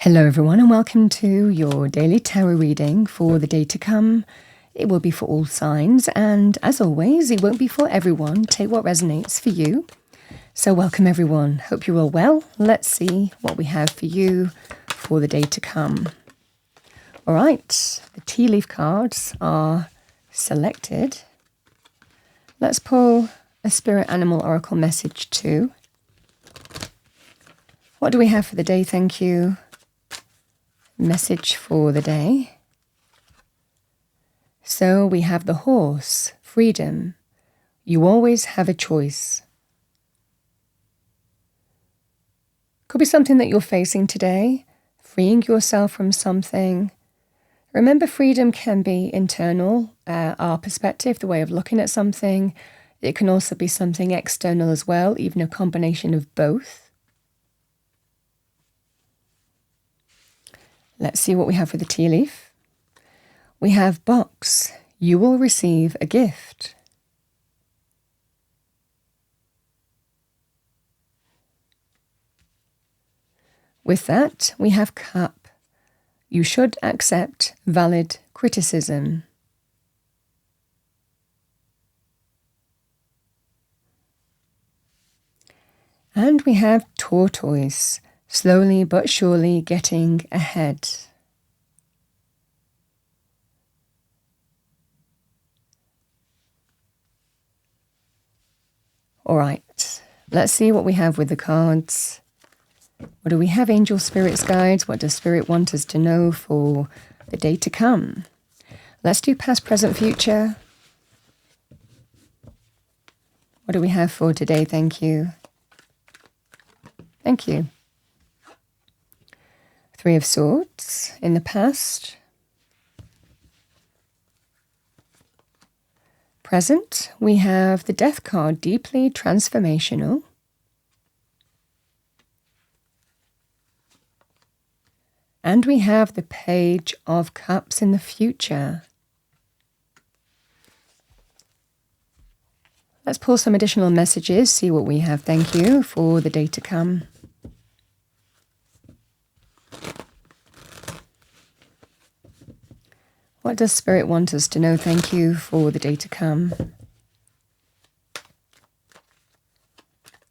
Hello everyone and welcome to your daily tarot reading for the day to come. It will be for all signs and as always it won't be for everyone. Take what resonates for you. So welcome everyone. Hope you're all well. Let's see what we have for you for the day to come. Alright, the tea leaf cards are selected. Let's pull a spirit animal oracle message too. What do we have for the day? Thank you. Message for the day. So we have the horse, freedom. You always have a choice. Could be something that you're facing today, freeing yourself from something. Remember, freedom can be internal, our perspective, the way of looking at something. It can also be something external as well, even a combination of both. Let's see what we have for the tea leaf. We have box. You will receive a gift. With that, we have cup. You should accept valid criticism. And we have tortoise. Slowly but surely getting ahead. All right, let's see what we have with the cards. What do we have, angel spirits, guides? What does spirit want us to know for the day to come? Let's do past, present, future. What do we have for today? Thank you. Thank you. Three of Swords in the past. Present, we have the Death card, deeply transformational. And we have the Page of Cups in the future. Let's pull some additional messages, see what we have, thank you, for the day to come. What does Spirit want us to know? Thank you for the day to come.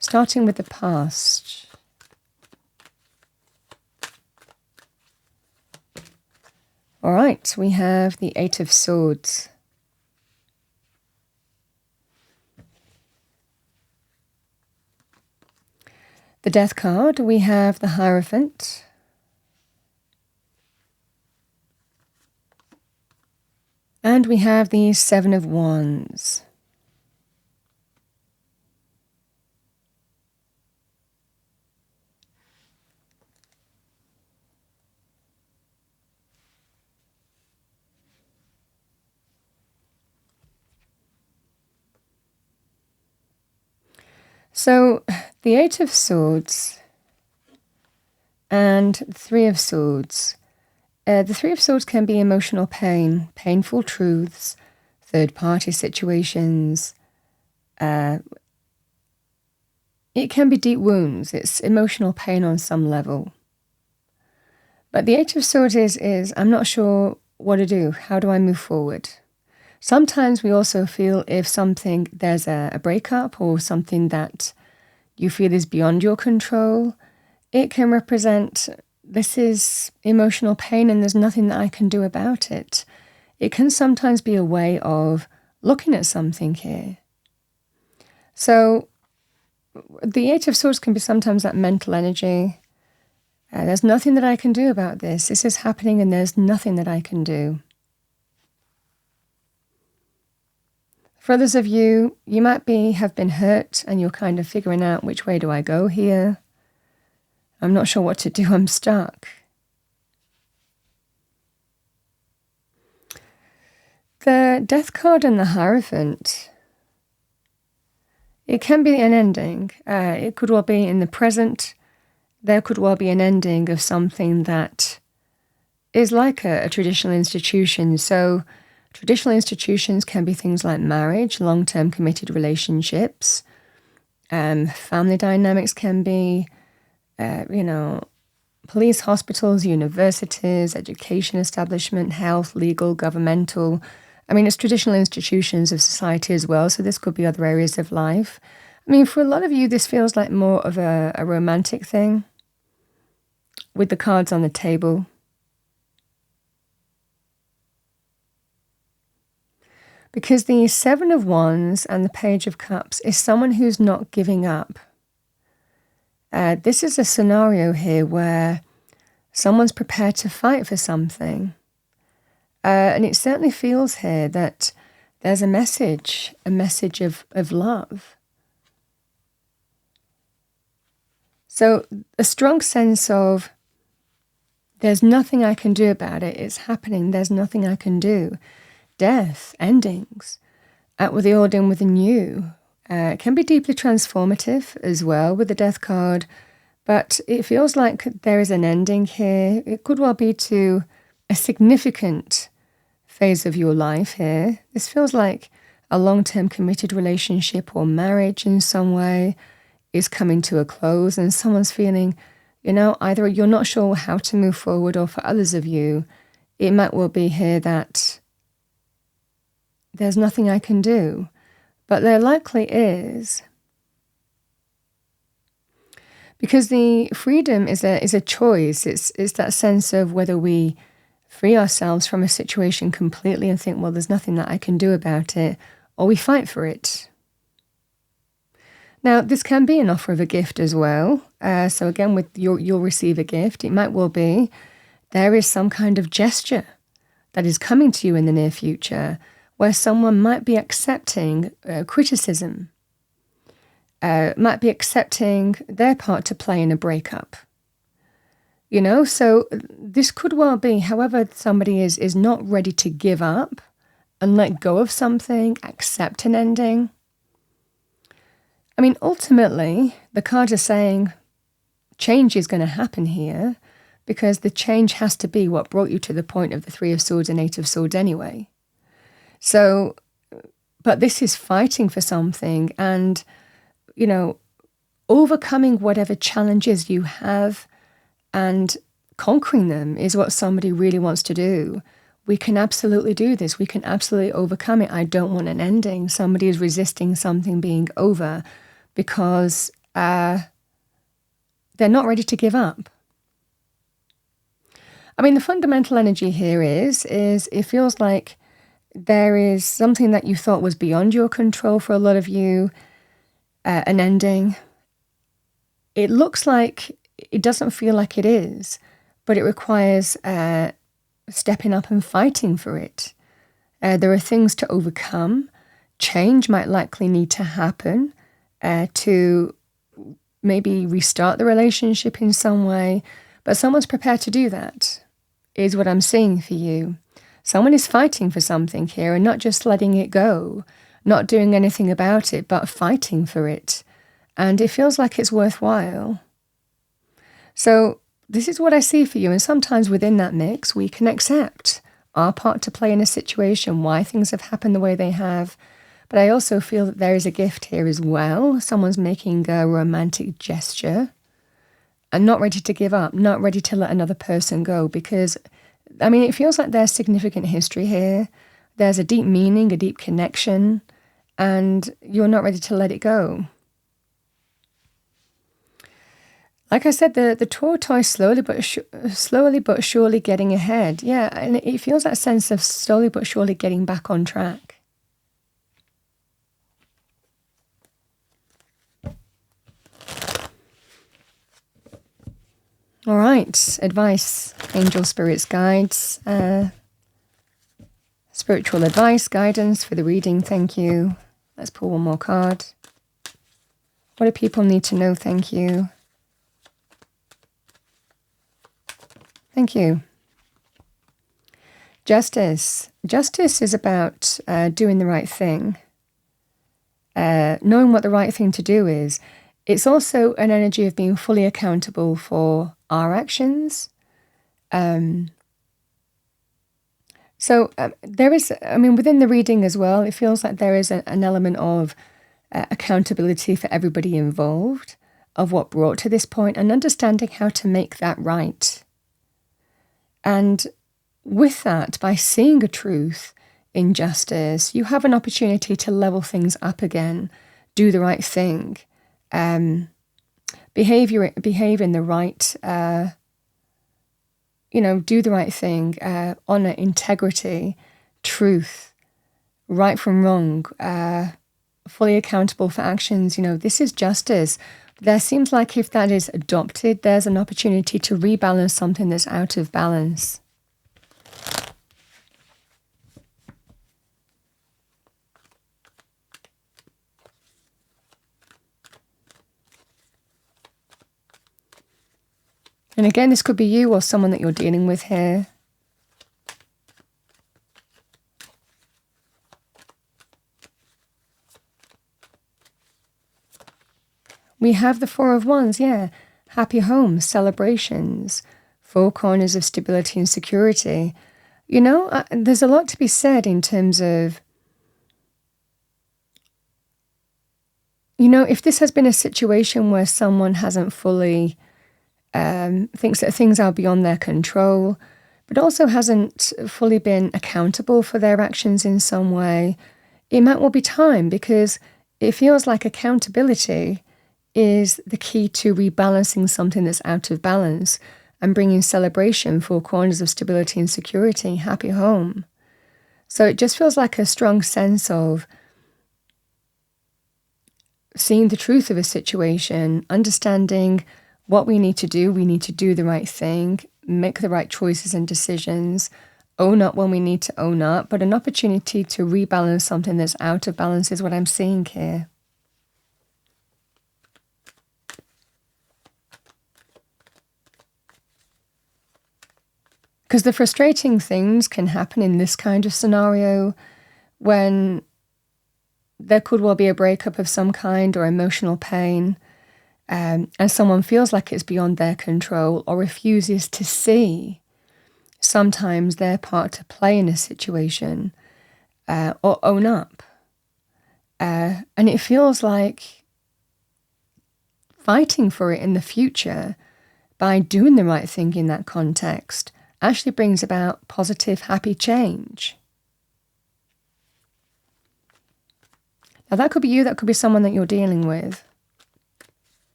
Starting with the past. All right, we have the Eight of Swords. The Death card, we have the Hierophant. And we have the Seven of Wands. So the Eight of Swords and Three of Swords. The Three of Swords can be emotional pain, painful truths, third-party situations. It can be deep wounds. It's emotional pain on some level. But the Eight of Swords is I'm not sure what to do. How do I move forward? Sometimes we also feel if there's a breakup or something that you feel is beyond your control, it can represent this is emotional pain and there's nothing that I can do about it. It can sometimes be a way of looking at something here. So the Eight of Swords can be sometimes that mental energy. There's nothing that I can do about this. This is happening and there's nothing that I can do. For others of you, you might have been hurt and you're kind of figuring out which way do I go here. I'm not sure what to do, I'm stuck. The Death card and the Hierophant, it can be an ending. It could well be in the present. There could well be an ending of something that is like a traditional institution. So traditional institutions can be things like marriage, long-term committed relationships. Family dynamics can be, police, hospitals, universities, education establishment, health, legal, governmental. I mean, it's traditional institutions of society as well, so this could be other areas of life. I mean, for a lot of you, this feels like more of a romantic thing with the cards on the table. Because the Seven of Wands and the Page of Cups is someone who's not giving up. This is a scenario here where someone's prepared to fight for something. And it certainly feels here that there's a message of love. So a strong sense of there's nothing I can do about it. It's happening. There's nothing I can do. Death, endings, out with the old, in with the new. It can be deeply transformative as well with the Death card, but it feels like there is an ending here. It could well be to a significant phase of your life here. This feels like a long-term committed relationship or marriage in some way is coming to a close, and someone's feeling, either you're not sure how to move forward, or for others of you, it might well be here that there's nothing I can do. But there likely is. Because the freedom is a choice. It's that sense of whether we free ourselves from a situation completely and think, well, there's nothing that I can do about it, or we fight for it. Now, this can be an offer of a gift as well. So again, with you'll receive a gift. It might well be there is some kind of gesture that is coming to you in the near future where someone might be accepting criticism, might be accepting their part to play in a breakup. So this could well be, however, somebody is not ready to give up and let go of something, accept an ending. I mean, ultimately, the cards are saying change is going to happen here because the change has to be what brought you to the point of the Three of Swords and Eight of Swords anyway. So, but this is fighting for something and, overcoming whatever challenges you have and conquering them is what somebody really wants to do. We can absolutely do this. We can absolutely overcome it. I don't want an ending. Somebody is resisting something being over because they're not ready to give up. I mean, the fundamental energy here is it feels like there is something that you thought was beyond your control for a lot of you, an ending. It looks like it doesn't feel like it is, but it requires stepping up and fighting for it. There are things to overcome. Change might likely need to happen to maybe restart the relationship in some way, but someone's prepared to do that, is what I'm seeing for you. Someone is fighting for something here and not just letting it go, not doing anything about it, but fighting for it. And it feels like it's worthwhile. So this is what I see for you. And sometimes within that mix, we can accept our part to play in a situation, why things have happened the way they have. But I also feel that there is a gift here as well. Someone's making a romantic gesture and not ready to give up, not ready to let another person go because, I mean, it feels like there's significant history here. There's a deep meaning, a deep connection, and you're not ready to let it go. Like I said, the tortoise slowly but surely getting ahead. Yeah, and it feels that sense of slowly but surely getting back on track. All right, advice, angel, spirits, guides, spiritual advice, guidance for the reading, thank you. Let's pull one more card. What do people need to know? Thank you. Thank you. Justice. Justice is about doing the right thing, knowing what the right thing to do is. It's also an energy of being fully accountable for our actions. So there is, I mean, within the reading as well, it feels like there is an element of accountability for everybody involved. of what brought to this point and understanding how to make that right. And with that, by seeing a truth in justice, you have an opportunity to level things up again, do the right thing, behave in the right, do the right thing, honor, integrity, truth, right from wrong, fully accountable for actions. This is justice. There seems like if that is adopted, there's an opportunity to rebalance something that's out of balance. And again, this could be you or someone that you're dealing with here. We have the Four of Wands, yeah. Happy homes, celebrations, four corners of stability and security. There's a lot to be said in terms of, if this has been a situation where someone hasn't fully thinks that things are beyond their control, but also hasn't fully been accountable for their actions in some way, it might well be time, because it feels like accountability is the key to rebalancing something that's out of balance and bringing celebration, four corners of stability and security, happy home. So it just feels like a strong sense of seeing the truth of a situation, understanding what we need to do. We need to do the right thing, make the right choices and decisions, own up when we need to own up, but an opportunity to rebalance something that's out of balance is what I'm seeing here. Because the frustrating things can happen in this kind of scenario when there could well be a breakup of some kind or emotional pain, and someone feels like it's beyond their control or refuses to see sometimes their part to play in a situation or own up. And it feels like fighting for it in the future by doing the right thing in that context actually brings about positive, happy change. Now that could be you, that could be someone that you're dealing with.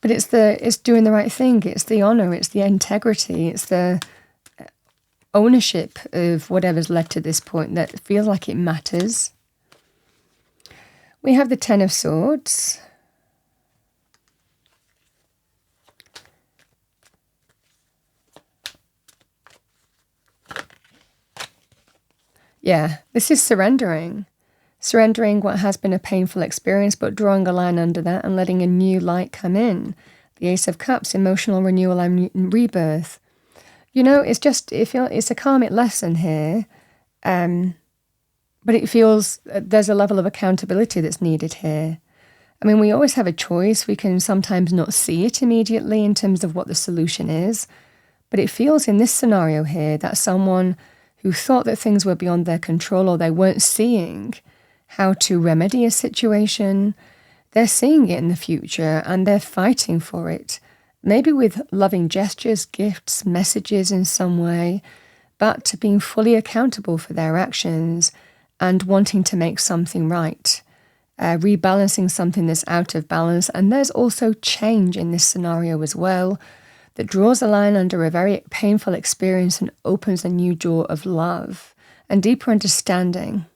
But it's doing the right thing, it's the honor, it's the integrity, it's the ownership of whatever's led to this point that feels like it matters. We have the Ten of Swords. Yeah, this is surrendering. Surrendering what has been a painful experience, but drawing a line under that and letting a new light come in. The Ace of Cups, emotional renewal and rebirth. It's a karmic lesson here, but it feels there's a level of accountability that's needed here. I mean, we always have a choice. We can sometimes not see it immediately in terms of what the solution is, but it feels in this scenario here that someone who thought that things were beyond their control or they weren't seeing how to remedy a situation, they're seeing it in the future and they're fighting for it, maybe with loving gestures, gifts, messages in some way, but being fully accountable for their actions and wanting to make something right, rebalancing something that's out of balance. And there's also change in this scenario as well, that draws a line under a very painful experience and opens a new door of love and deeper understanding.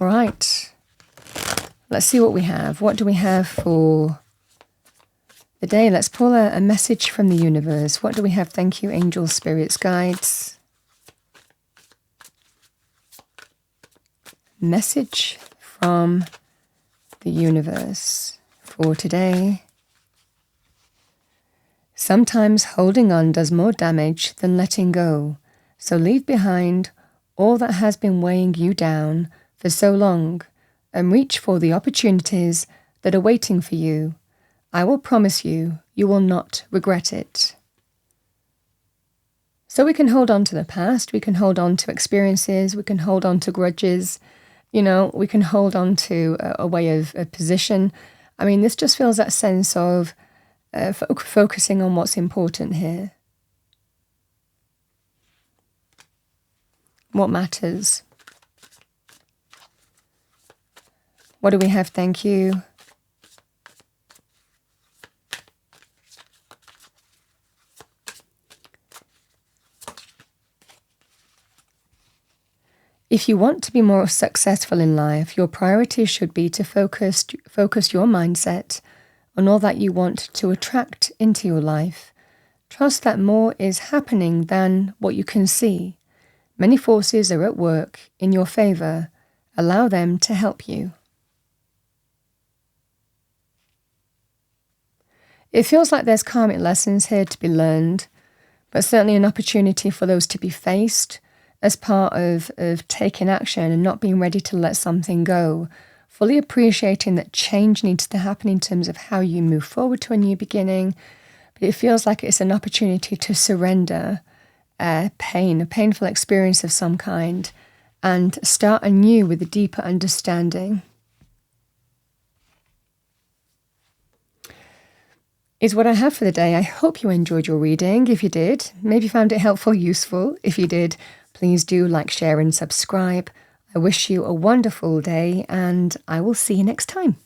All right, let's see what we have. What do we have for the day? Let's pull a message from the universe. What do we have? Thank you, angels, spirits, guides. Message from the universe for today. Sometimes holding on does more damage than letting go, so leave behind all that has been weighing you down for so long and reach for the opportunities that are waiting for you. I will promise you, you will not regret it. So we can hold on to the past, we can hold on to experiences, we can hold on to grudges, we can hold on to a way of a position. I mean, this just feels that sense of focusing on what's important here. What matters? What do we have? Thank you. If you want to be more successful in life, your priority should be to focus your mindset on all that you want to attract into your life. Trust that more is happening than what you can see. Many forces are at work in your favor. Allow them to help you. It feels like there's karmic lessons here to be learned, but certainly an opportunity for those to be faced as part of taking action and not being ready to let something go, fully appreciating that change needs to happen in terms of how you move forward to a new beginning. But it feels like it's an opportunity to surrender pain, a painful experience of some kind, and start anew with a deeper understanding. Is what I have for the day. I hope you enjoyed your reading. If you did, maybe found it helpful, useful. If you did, please do like, share and subscribe. I wish you a wonderful day and I will see you next time.